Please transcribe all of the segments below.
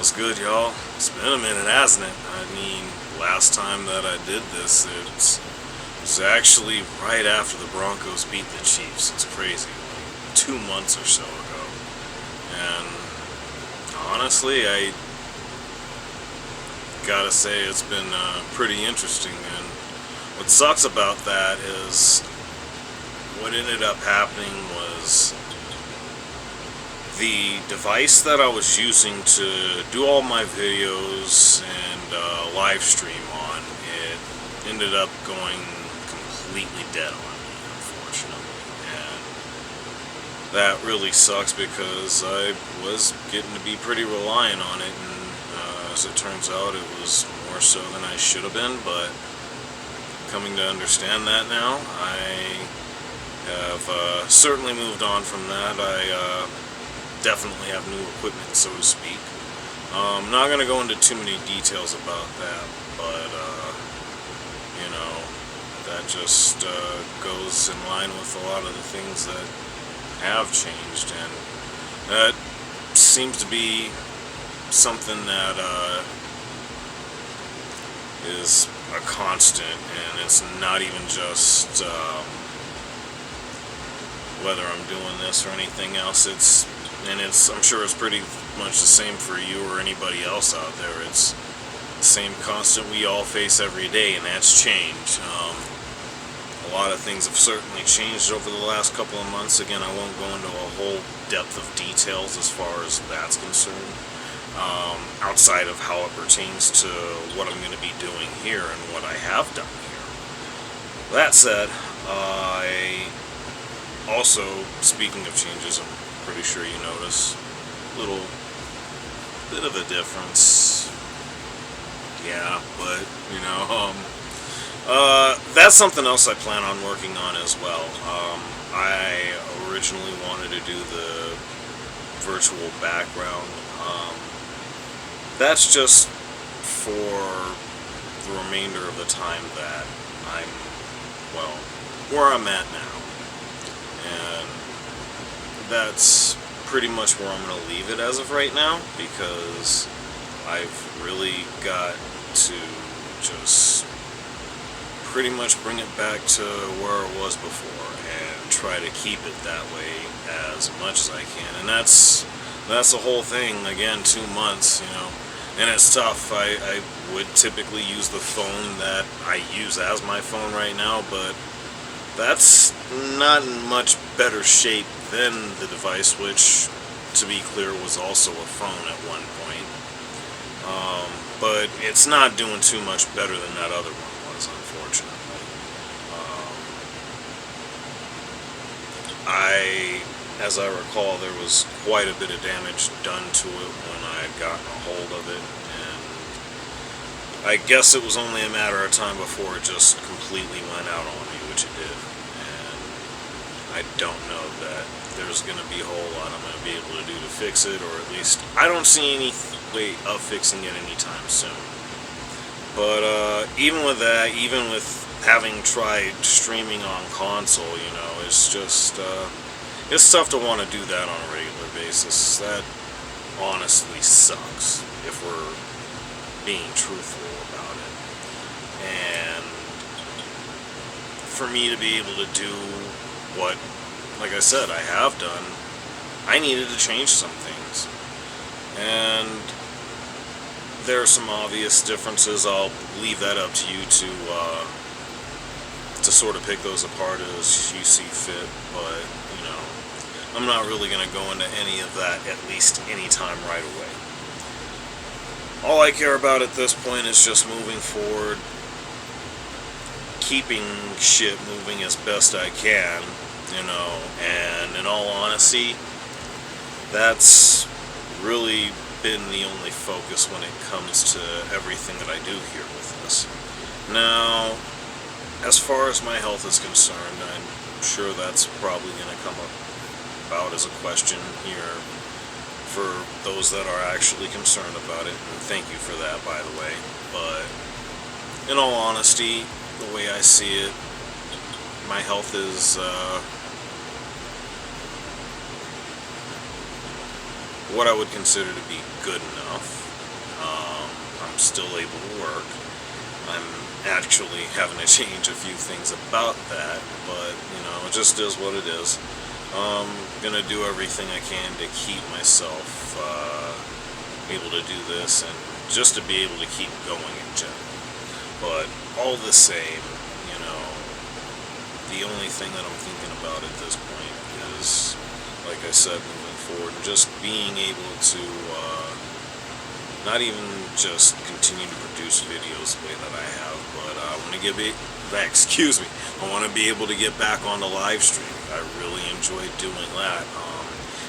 What's good, y'all? It's been a minute, hasn't it? I mean, last time that I did this, it was actually right after the Broncos beat the Chiefs. It's crazy, like 2 months or so ago. And honestly, I gotta say it's been pretty interesting. And what sucks about that is what ended up happening was the device that I was using to do all my videos and live stream on, it ended up going completely dead on me, unfortunately. And that really sucks because I was getting to be pretty reliant on it, and as it turns out, it was more so than I should have been, but coming to understand that now, I have certainly moved on from that. I definitely have new equipment, so to speak. I'm not going to go into too many details about that, but, that just goes in line with a lot of the things that have changed, and that seems to be something that is a constant, and it's not even just whether I'm doing this or anything else. I'm sure it's pretty much the same for you or anybody else out there. It's the same constant we all face every day, and that's change. A lot of things have certainly changed over the last couple of months. Again, I won't go into a whole depth of details as far as that's concerned, outside of how it pertains to what I'm going to be doing here and what I have done here. That said, I also, speaking of changes, I'm pretty sure you notice a little bit of a difference. Yeah, but that's something else I plan on working on as well. I originally wanted to do the virtual background. That's just for the remainder of the time that I'm, where I'm at now. And that's pretty much where I'm going to leave it as of right now, because I've really got to just pretty much bring it back to where it was before and try to keep it that way as much as I can. And that's the whole thing. Again, 2 months, and it's tough. I would typically use the phone that I use as my phone right now, but that's not in much better shape than the device, which, to be clear, was also a phone at one point. But it's not doing too much better than that other one was, unfortunately. As I recall, there was quite a bit of damage done to it when I had gotten a hold of it, and I guess it was only a matter of time before it just completely went out on me, which it did. And I don't know that there's going to be a whole lot I'm going to be able to do to fix it, or at least I don't see any way of fixing it anytime soon. But even with that, even with having tried streaming on console, it's just it's tough to want to do that on a regular basis. That honestly sucks, if we're being truthful about it. And for me to be able to do what, like I said, I have done, I needed to change some things. And there are some obvious differences. I'll leave that up to you to sort of pick those apart as you see fit, but I'm not really going to go into any of that, at least anytime right away. All I care about at this point is just moving forward, keeping shit moving as best I can, and in all honesty, that's really been the only focus when it comes to everything that I do here with this. Now, as far as my health is concerned, I'm sure that's probably going to come up about as a question here for those that are actually concerned about it, and thank you for that, by the way. But in all honesty, the way I see it, my health is what I would consider to be good enough. I'm still able to work. I'm actually having to change a few things about that, but it just is what it is. Gonna do everything I can to keep myself able to do this, and just to be able to keep going in general. But all the same, the only thing that I'm thinking about at this point is, like I said, moving forward, and just being able to not even just continue to produce videos the way that I have, but I want to get back, excuse me, I want to be able to get back on the live streaming. I really enjoyed doing that.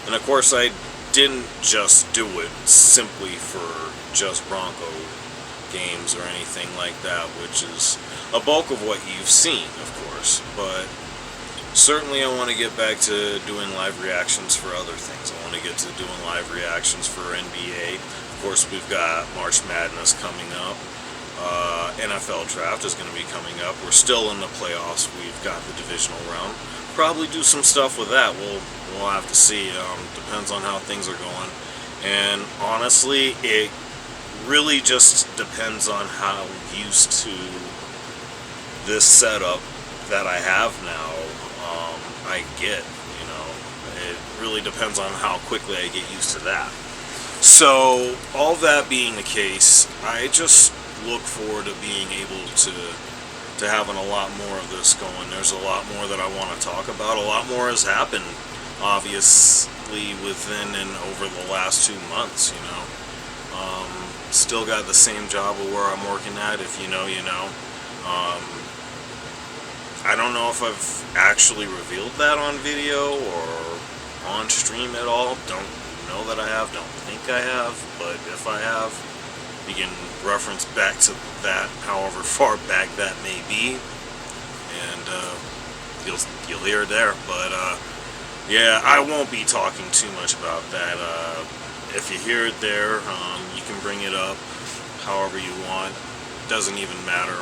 And of course, I didn't just do it simply for just Bronco games or anything like that, which is a bulk of what you've seen, of course, but certainly I want to get back to doing live reactions for other things. I want to get to doing live reactions for NBA. Of course, we've got March Madness coming up. NFL Draft is going to be coming up. We're still in the playoffs. We've got the divisional round. Probably do some stuff with that. We'll have to see. Depends on how things are going. And honestly, it really just depends on how used to this setup that I have now I get. It really depends on how quickly I get used to that. So all that being the case, I just look forward to being able to having a lot more of this going. There's a lot more that I want to talk about. A lot more has happened, obviously, within and over the last 2 months. Still got the same job of where I'm working at. If you know, you know. I don't know if I've actually revealed that on video or on stream at all. Don't know that I have. Don't think I have. But if I have, you can reference back to that, however far back that may be, and you'll hear it there. But yeah, I won't be talking too much about that. If you hear it there, you can bring it up however you want. Doesn't even matter.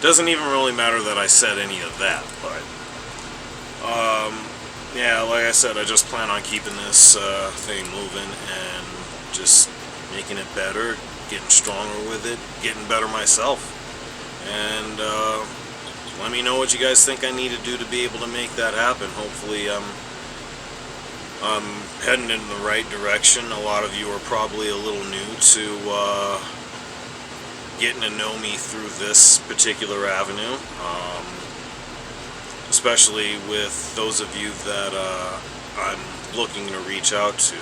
Doesn't even really matter that I said any of that. But yeah, like I said, I just plan on keeping this thing moving and just making it better, getting stronger with it, getting better myself. And let me know what you guys think I need to do to be able to make that happen. Hopefully I'm heading in the right direction. A lot of you are probably a little new to getting to know me through this particular avenue, especially with those of you that I'm looking to reach out to.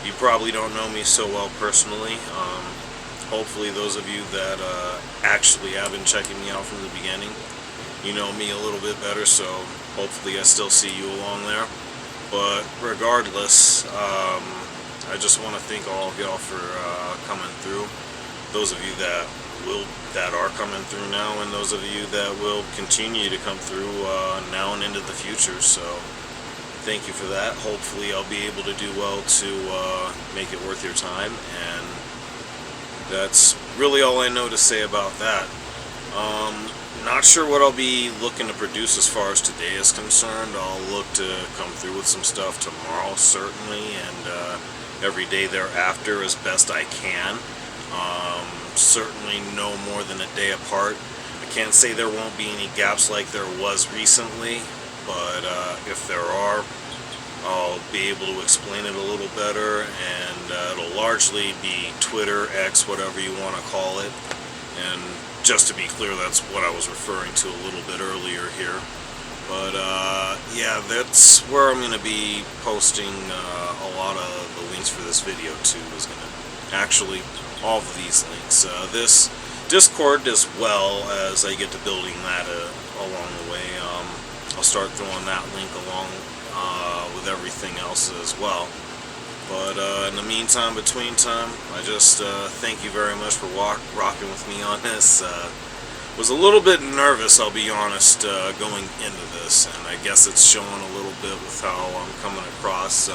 You probably don't know me so well personally. Hopefully those of you that actually have been checking me out from the beginning, you know me a little bit better, so hopefully I still see you along there. But regardless, I just want to thank all of y'all for coming through. Those of you that are coming through now, and those of you that will continue to come through now and into the future. So thank you for that. Hopefully I'll be able to do well to make it worth your time, and that's really all I know to say about that. Not sure what I'll be looking to produce as far as today is concerned. I'll look to come through with some stuff tomorrow, certainly, and every day thereafter as best I can. Certainly no more than a day apart. I can't say there won't be any gaps like there was recently, but if there are, I'll be able to explain it a little better, and it'll largely be Twitter, X, whatever you want to call it. And just to be clear, that's what I was referring to a little bit earlier here. But yeah, that's where I'm going to be posting a lot of the links for this video too. Is going to actually all of these links. This Discord, as well as I get to building that along the way. I'll start throwing that link along with everything else as well. But in the meantime, between time, I just thank you very much for rocking with me on this. Was a little bit nervous, I'll be honest, going into this, and I guess it's showing a little bit with how I'm coming across.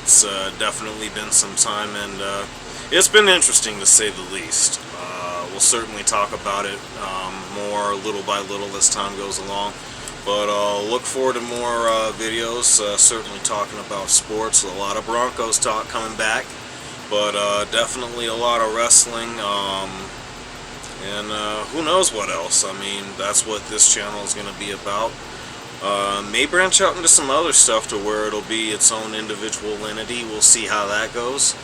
It's definitely been some time, and it's been interesting to say the least. We'll certainly talk about it more little by little as time goes along. But look forward to more videos, certainly talking about sports. A lot of Broncos talk coming back, but definitely a lot of wrestling, and who knows what else. I mean, that's what this channel is going to be about. May branch out into some other stuff to where it'll be its own individual entity. We'll see how that goes.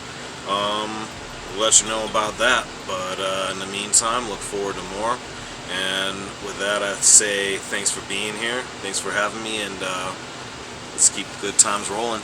We'll let you know about that, but in the meantime, look forward to more. And with that, I say thanks for being here, thanks for having me, and let's keep the good times rolling.